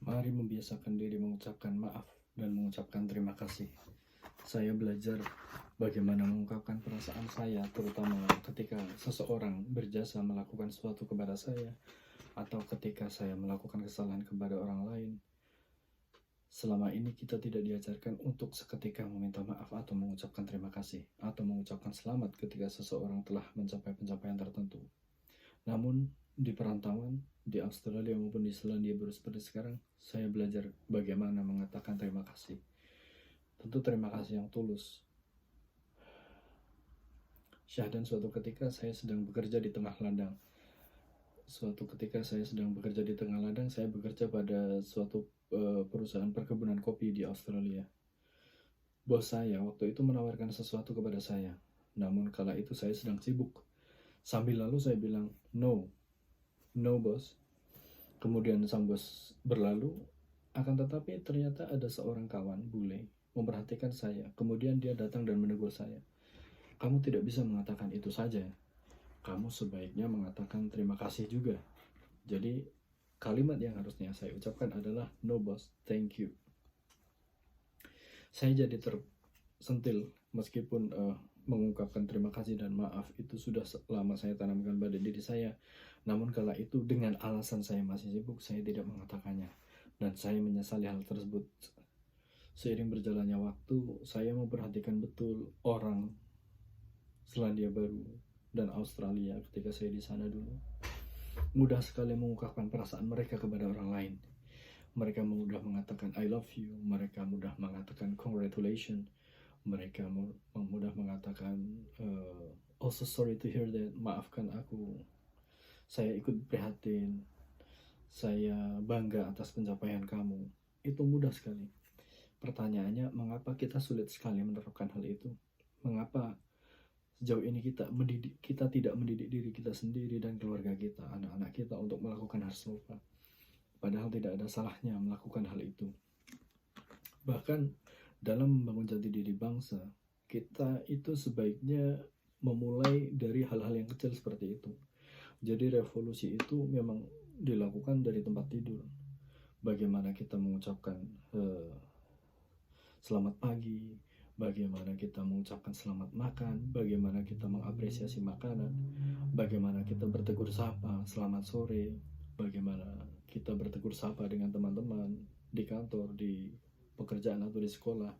Mari membiasakan diri mengucapkan maaf dan mengucapkan terima kasih. Saya belajar bagaimana mengungkapkan perasaan saya, terutama ketika seseorang berjasa melakukan sesuatu kepada saya, atau ketika saya melakukan kesalahan kepada orang lain. Selama ini kita tidak diajarkan untuk seketika meminta maaf atau mengucapkan terima kasih, atau mengucapkan selamat ketika seseorang telah mencapai pencapaian tertentu. Namun, di perantauan, di Australia maupun di Selandia Baru seperti sekarang, saya belajar bagaimana mengatakan terima kasih. Tentu terima kasih yang tulus. Syahdan, suatu ketika saya sedang bekerja di tengah ladang. Saya bekerja pada suatu perusahaan perkebunan kopi di Australia. Bos saya waktu itu menawarkan sesuatu kepada saya. Namun kala itu saya sedang sibuk. Sambil lalu saya bilang, no bos. Kemudian sang bos berlalu, akan tetapi ternyata ada seorang kawan bule memperhatikan saya. Kemudian dia datang dan menegur saya. Kamu tidak bisa mengatakan itu saja. Kamu sebaiknya mengatakan terima kasih juga. Jadi kalimat yang harusnya saya ucapkan adalah no boss, thank you. Saya jadi tersentil meskipun mengungkapkan terima kasih dan maaf itu sudah lama saya tanamkan pada diri saya. Namun kala itu dengan alasan saya masih sibuk, saya tidak mengatakannya. Dan saya menyesali hal tersebut. Seiring berjalannya waktu, saya memperhatikan betul orang Selandia Baru dan Australia ketika saya di sana dulu. Mudah sekali mengungkapkan perasaan mereka kepada orang lain. Mereka mudah mengatakan I love you, mereka mudah mengatakan congratulations, mereka mudah mengatakan also sorry to hear that, maafkan aku, saya ikut prihatin, saya bangga atas pencapaian kamu. Itu mudah sekali. Pertanyaannya, mengapa kita sulit sekali menerapkan hal itu? Mengapa sejauh ini kita tidak mendidik diri kita sendiri dan keluarga kita, anak-anak kita untuk melakukan hal serupa? Padahal tidak ada salahnya melakukan hal itu. Bahkan dalam membangun jati diri bangsa, kita itu sebaiknya memulai dari hal-hal yang kecil seperti itu. Jadi revolusi itu memang dilakukan dari tempat tidur. Bagaimana kita mengucapkan selamat pagi, bagaimana kita mengucapkan selamat makan, bagaimana kita mengapresiasi makanan, bagaimana kita bertegur sapa, selamat sore, bagaimana kita bertegur sapa dengan teman-teman di kantor, di pekerjaan atau di sekolah,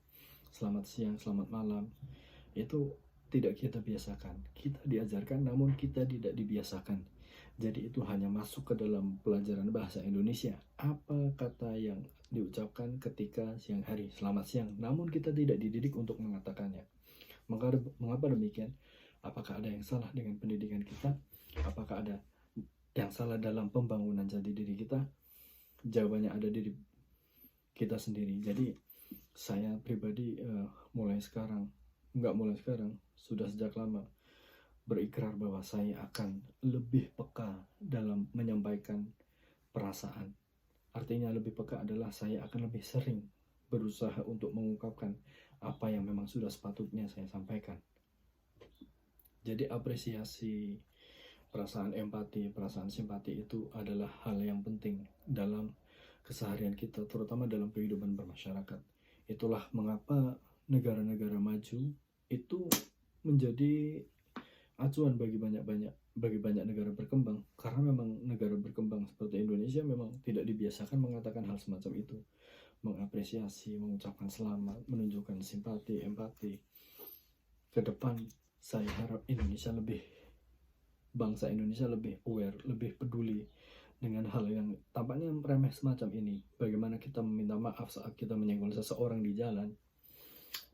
selamat siang, selamat malam. Itu tidak kita biasakan. Kita diajarkan namun kita tidak dibiasakan. Jadi itu hanya masuk ke dalam pelajaran bahasa Indonesia. Apa kata yang diucapkan ketika siang hari, selamat siang, namun kita tidak dididik untuk mengatakannya. Mengapa demikian? Apakah ada yang salah dengan pendidikan kita? Apakah ada yang salah dalam pembangunan jati diri kita? Jawabannya ada di kita sendiri. Jadi saya pribadi sudah sejak lama berikrar bahwa saya akan lebih peka dalam menyampaikan perasaan. Artinya lebih peka adalah saya akan lebih sering berusaha untuk mengungkapkan apa yang memang sudah sepatutnya saya sampaikan. Jadi apresiasi, perasaan empati, perasaan simpati itu adalah hal yang penting dalam keseharian kita, terutama dalam kehidupan bermasyarakat. Itulah mengapa negara-negara maju itu menjadi acuan bagi banyak negara berkembang, karena memang negara berkembang seperti Indonesia memang tidak dibiasakan mengatakan hal semacam itu, mengapresiasi, mengucapkan selamat, menunjukkan simpati, empati. Ke depan saya harap bangsa Indonesia lebih aware, lebih peduli dengan hal yang tampaknya remeh semacam ini. Bagaimana kita meminta maaf saat kita menyenggol seseorang di jalan,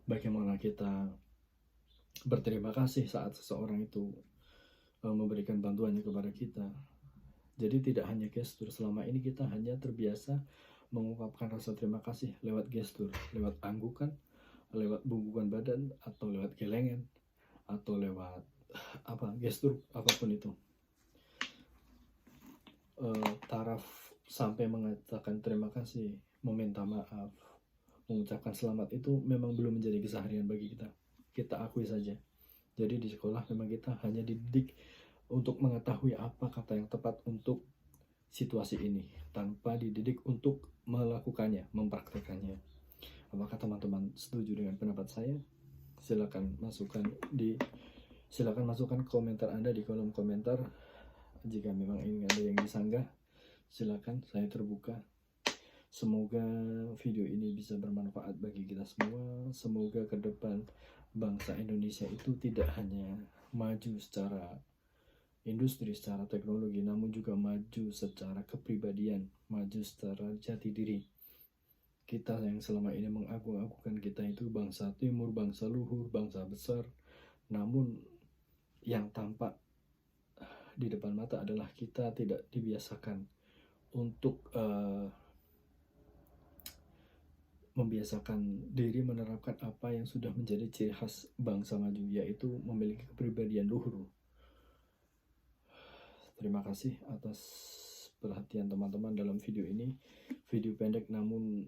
bagaimana kita berterima kasih saat seseorang itu memberikan bantuannya kepada kita. Jadi tidak hanya gestur. Selama ini kita hanya terbiasa mengungkapkan rasa terima kasih lewat gestur, lewat anggukan, lewat bungkukan badan, atau lewat gelengan, atau lewat gestur apapun itu. Taraf sampai mengatakan terima kasih, meminta maaf, mengucapkan selamat itu memang belum menjadi keseharian bagi kita. Kita akui saja. Jadi di sekolah memang kita hanya dididik untuk mengetahui apa kata yang tepat untuk situasi ini tanpa dididik untuk melakukannya, mempraktekannya. Apakah teman-teman setuju dengan pendapat saya? Silakan masukkan komentar Anda di kolom komentar. Jika memang ingin ada yang disanggah, silakan, saya terbuka. Semoga video ini bisa bermanfaat bagi kita semua. Semoga ke depan bangsa Indonesia itu tidak hanya maju secara industri, secara teknologi, namun juga maju secara kepribadian, maju secara jati diri. Kita yang selama ini mengagung-agungkan kita itu bangsa timur, bangsa luhur, bangsa besar, namun yang tampak di depan mata adalah kita tidak dibiasakan untuk membiasakan diri menerapkan apa yang sudah menjadi ciri khas bangsa maju, yaitu memiliki kepribadian luhur. Terima kasih atas perhatian teman-teman dalam video ini. Video pendek namun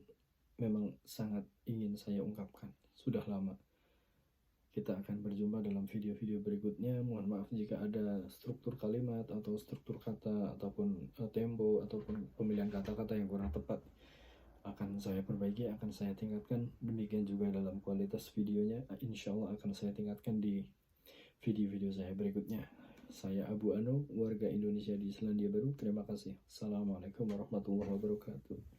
memang sangat ingin saya ungkapkan. Sudah lama. Kita akan berjumpa dalam video-video berikutnya. Mohon maaf jika ada struktur kalimat atau struktur kata ataupun tempo ataupun pemilihan kata-kata yang kurang tepat. Akan saya perbaiki, akan saya tingkatkan. Demikian juga dalam kualitas videonya, insya Allah akan saya tingkatkan di video-video saya berikutnya. Saya Abu Ano, warga Indonesia di Selandia Baru. Terima kasih. Assalamualaikum warahmatullahi wabarakatuh.